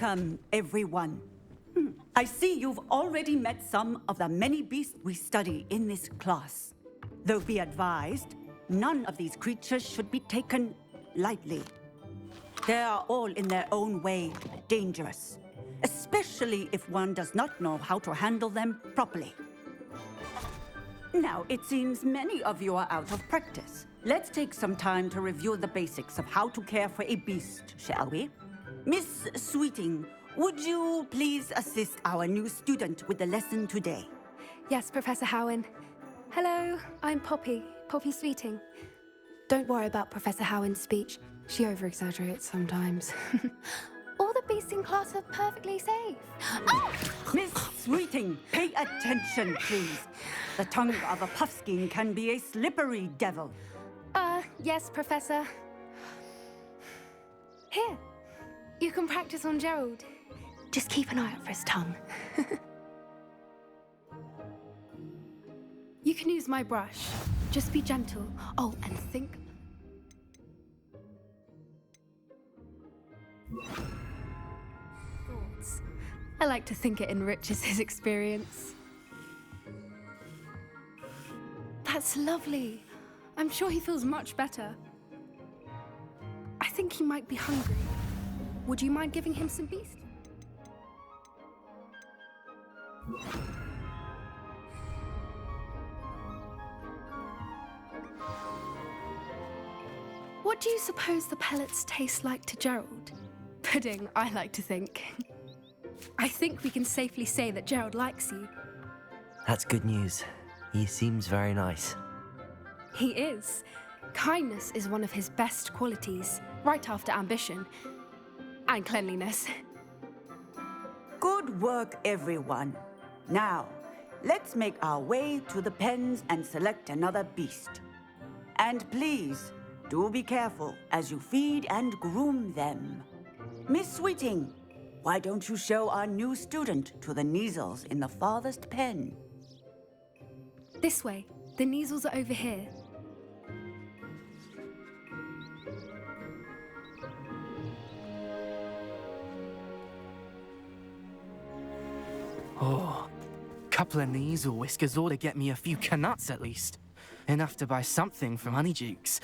Welcome, everyone. I see you've already met some of the many beasts we study in this class. Though be advised, none of these creatures should be taken lightly. They are all in their own way dangerous, especially if one does not know how to handle them properly. Now, it seems many of you are out of practice. Let's take some time to review the basics of how to care for a beast, shall we? Miss Sweeting, would you please assist our new student with the lesson today? Yes, Professor Howen. Hello, I'm Poppy Sweeting. Don't worry about Professor Howen's speech. She over-exaggerates sometimes. All the beasts in class are perfectly safe. Oh! Miss Sweeting, pay attention, please. The tongue of a puffskein can be a slippery devil. Yes, Professor. Here, you can practice on Gerald. Just keep an eye out for his tongue. You can use my brush. Just be gentle. Oh, and think. Thoughts. I like to think it enriches his experience. That's lovely. I'm sure he feels much better. I think he might be hungry. Would you mind giving him some beast? What do you suppose the pellets taste like to Gerald? Pudding, I like to think. I think we can safely say that Gerald likes you. That's good news. He seems very nice. He is. Kindness is one of his best qualities, right after ambition and cleanliness. Good work, everyone. Now, let's make our way to the pens and select another beast. And please, do be careful as you feed and groom them. Miss Sweeting, why don't you show our new student to the Neasels in the farthest pen? This way. The Neasels are over here. Oh, couple of Neasel whiskers ought to get me a few canuts at least. Enough to buy something from Honeydukes.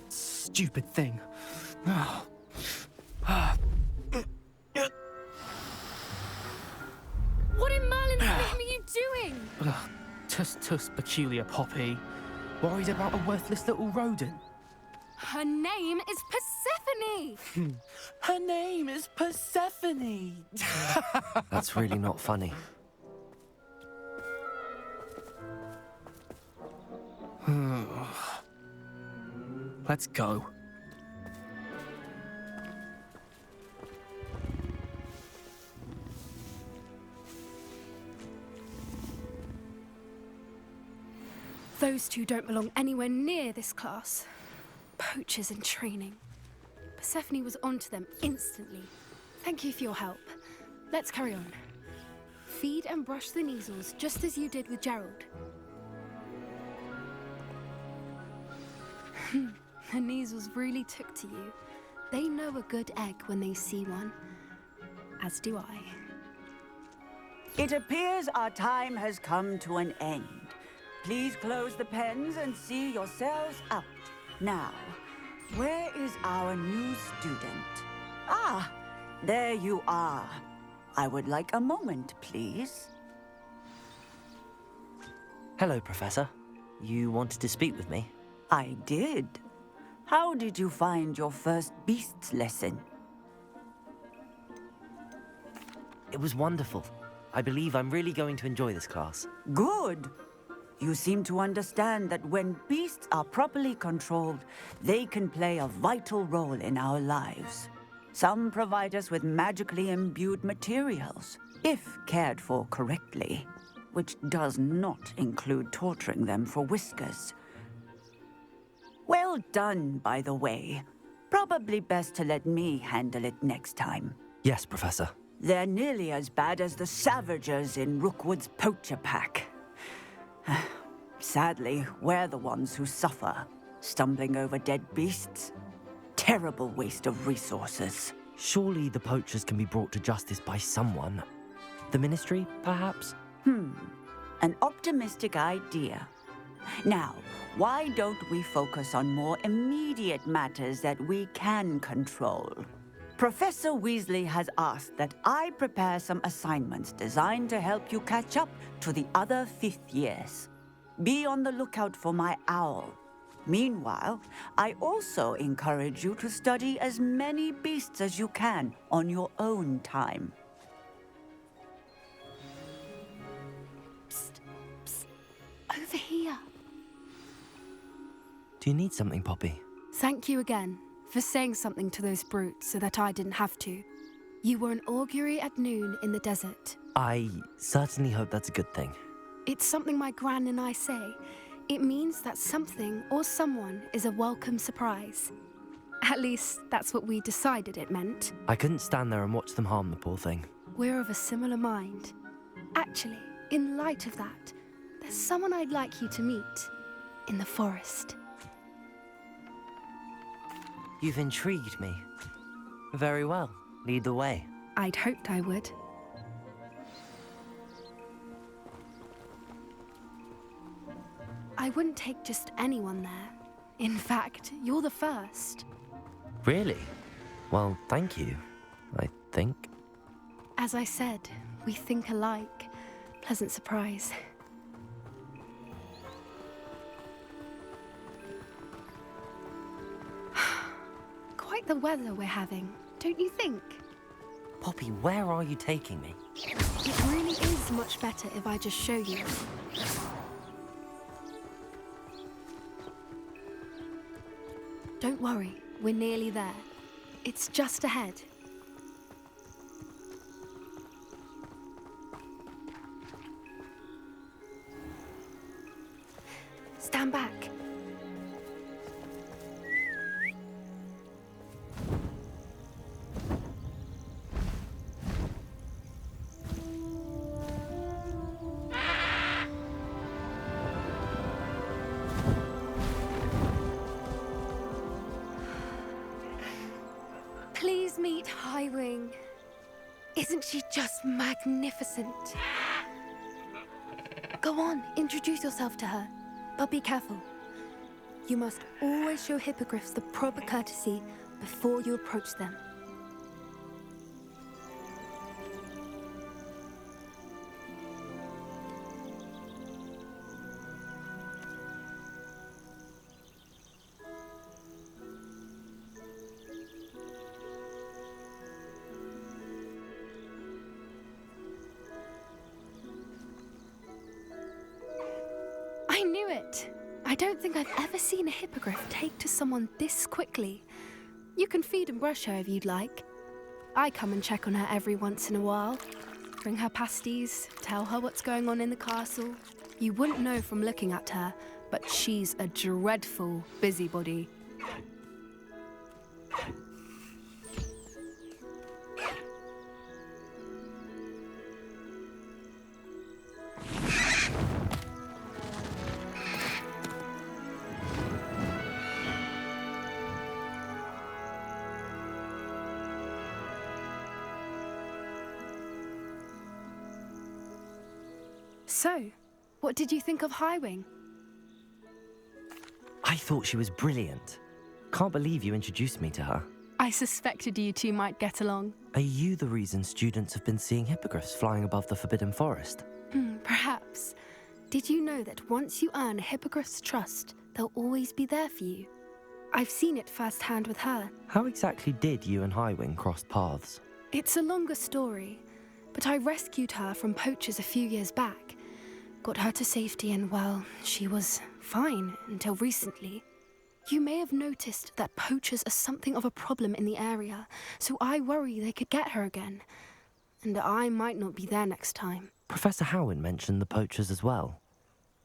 Stupid thing. What in Merlin's name are you doing? Tuss, peculiar Poppy. Worried about a worthless little rodent. Her name is Persephone! Her name is Persephone! That's really not funny. Let's go. Those two don't belong anywhere near this class. Poachers in training. Persephone was onto them instantly. Thank you for your help. Let's carry on. Feed and brush the Neasels just as you did with Gerald. The Neasels really took to you. They know a good egg when they see one. As do I. It appears our time has come to an end. Please close the pens and see yourselves out. Now, where is our new student? Ah, there you are. I would like a moment, please. Hello, Professor. You wanted to speak with me? I did. How did you find your first beasts lesson? It was wonderful. I believe I'm really going to enjoy this class. Good. You seem to understand that when beasts are properly controlled, they can play a vital role in our lives. Some provide us with magically imbued materials, if cared for correctly, which does not include torturing them for whiskers. Well done, by the way. Probably best to let me handle it next time. Yes, Professor. They're nearly as bad as the Savagers in Rookwood's poacher pack. Sadly, we're the ones who suffer. stumbling over dead beasts. Terrible waste of resources. Surely the poachers can be brought to justice by someone. The Ministry, perhaps? An optimistic idea. Now, why don't we focus on more immediate matters that we can control? Professor Weasley has asked that I prepare some assignments designed to help you catch up to the other fifth years. Be on the lookout for my owl. Meanwhile, I also encourage you to study as many beasts as you can on your own time. Psst, psst. Over here. Do you need something, Poppy? Thank you again for saying something to those brutes so that I didn't have to. You were an augury at noon in the desert. I certainly hope that's a good thing. It's something my gran and I say. It means that something or someone is a welcome surprise. At least, that's what we decided it meant. I couldn't stand there and watch them harm the poor thing. We're of a similar mind. Actually, in light of that, there's someone I'd like you to meet in the forest. You've intrigued me. Very well. Lead the way. I'd hoped I would. I wouldn't take just anyone there. In fact, you're the first. Really? Well, thank you, I think. As I said, we think alike. Pleasant surprise. Quite the weather we're having, don't you think? Poppy, where are you taking me? It really is much better if I just show you. Don't worry, we're nearly there. It's just ahead. Stand back. Please meet Highwing. Isn't she just magnificent? Go on, introduce yourself to her. But be careful. You must always show hippogriffs the proper courtesy before you approach them. I knew it! I don't think I've ever seen a hippogriff take to someone this quickly. You can feed and brush her if you'd like. I come and check on her every once in a while. Bring her pasties, tell her what's going on in the castle. You wouldn't know from looking at her, but she's a dreadful busybody. So, what did you think of Highwing? I thought she was brilliant. Can't believe you introduced me to her. I suspected you two might get along. Are you the reason students have been seeing hippogriffs flying above the Forbidden Forest? Perhaps. Did you know that once you earn a hippogriff's trust, they'll always be there for you? I've seen it firsthand with her. How exactly did you and Highwing cross paths? It's a longer story, but I rescued her from poachers a few years back. Got her to safety and, well, she was fine until recently. You may have noticed that poachers are something of a problem in the area, so I worry they could get her again. And I might not be there next time. Professor Howin mentioned the poachers as well.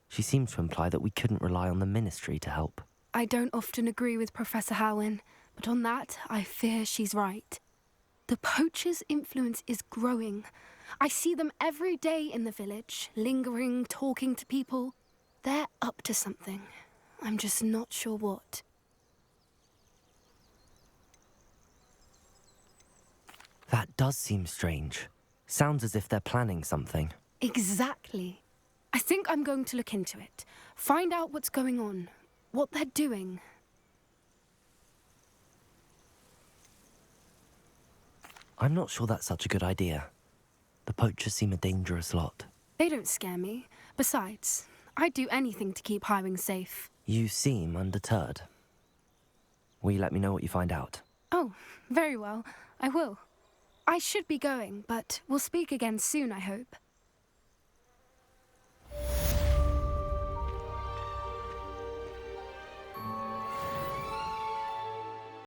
She seemed to imply that we couldn't rely on the Ministry to help. I don't often agree with Professor Howin, but on that, I fear she's right. The poachers' influence is growing. I see them every day in the village, lingering, talking to people. They're up to something. I'm just not sure what. That does seem strange. Sounds as if they're planning something. Exactly. I think I'm going to look into it. Find out what's going on. What they're doing. I'm not sure that's such a good idea. The poachers seem a dangerous lot. They don't scare me. Besides, I'd do anything to keep Highwing safe. You seem undeterred. Will you let me know what you find out? Oh, very well. I will. I should be going, but we'll speak again soon, I hope.